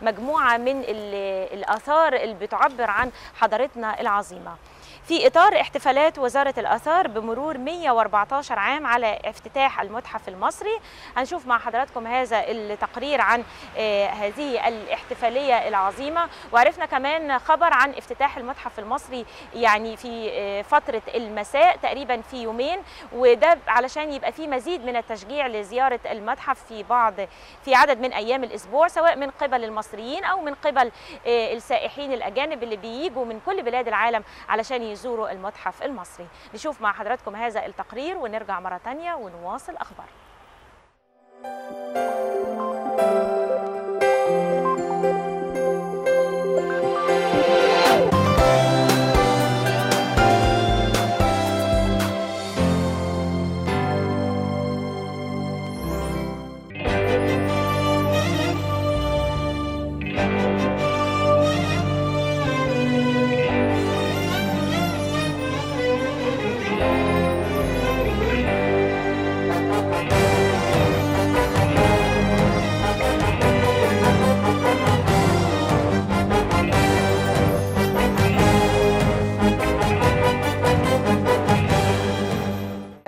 مجموعة من الآثار اللي بتعبر عن حضارتنا العظيمة في إطار احتفالات وزارة الآثار بمرور 114 عام على افتتاح المتحف المصري. هنشوف مع حضراتكم هذا التقرير عن هذه الاحتفالية العظيمة، وعرفنا كمان خبر عن افتتاح المتحف المصري يعني في فترة المساء تقريبا في يومين، وده علشان يبقى في مزيد من التشجيع لزيارة المتحف في عدد من أيام الأسبوع، سواء من قبل المصريين أو من قبل السائحين الأجانب اللي بييجوا من كل بلاد العالم علشان يزوروا المتحف المصري. نشوف مع حضراتكم هذا التقرير ونرجع مرة تانية ونواصل أخبار.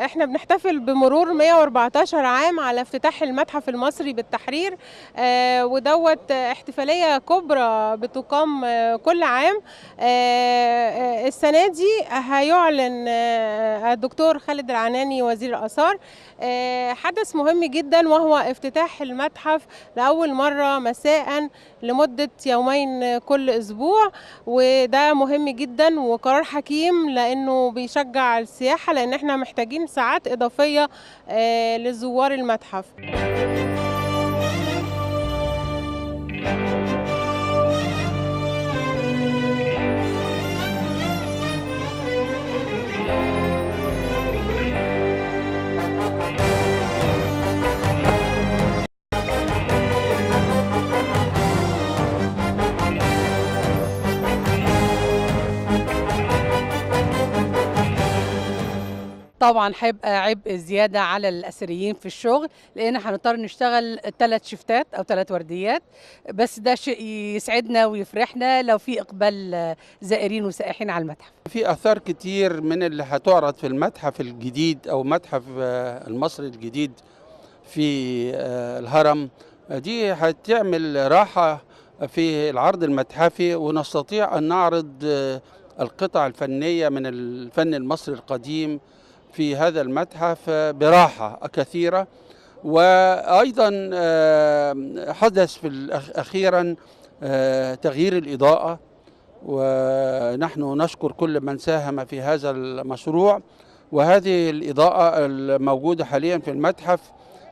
احنا بنحتفل بمرور 114 عام على افتتاح المتحف المصري بالتحرير، ودوت احتفالية كبرى بتقام كل عام. السنة دي هيعلن الدكتور خالد العناني وزير الآثار حدث مهم جدا، وهو افتتاح المتحف لأول مرة مساء لمدة يومين كل أسبوع، وده مهم جدا وقرار حكيم لأنه بيشجع السياحة، لأن احنا محتاجين ساعات إضافية لزوار المتحف. طبعا هيبقى عبء زياده على الاثريين في الشغل، لان هنضطر نشتغل 3 شيفتات او 3 ورديات، بس ده شيء يسعدنا ويفرحنا لو في اقبال زائرين وسائحين على المتحف. في آثار كتير من اللي هتعرض في المتحف الجديد أو متحف المصري الجديد في الهرم، دي هتعمل راحة في العرض المتحفي، ونستطيع أن نعرض القطع الفنية من الفن المصري القديم في هذا المتحف براحة كثيرة. وأيضا حدث أخيرا تغيير الإضاءة، ونحن نشكر كل من ساهم في هذا المشروع. وهذه الإضاءة الموجودة حاليا في المتحف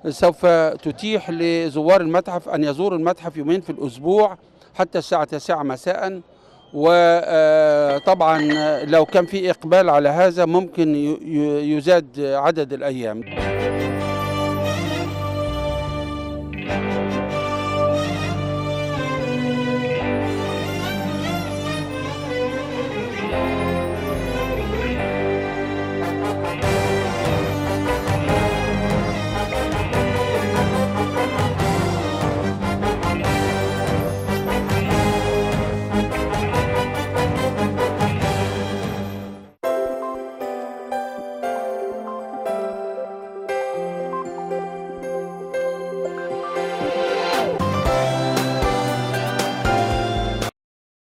سوف تتيح لزوار المتحف أن يزوروا المتحف يومين في الأسبوع حتى الساعة 9 مساء. وطبعا لو كان في إقبال على هذا ممكن يزاد عدد الأيام.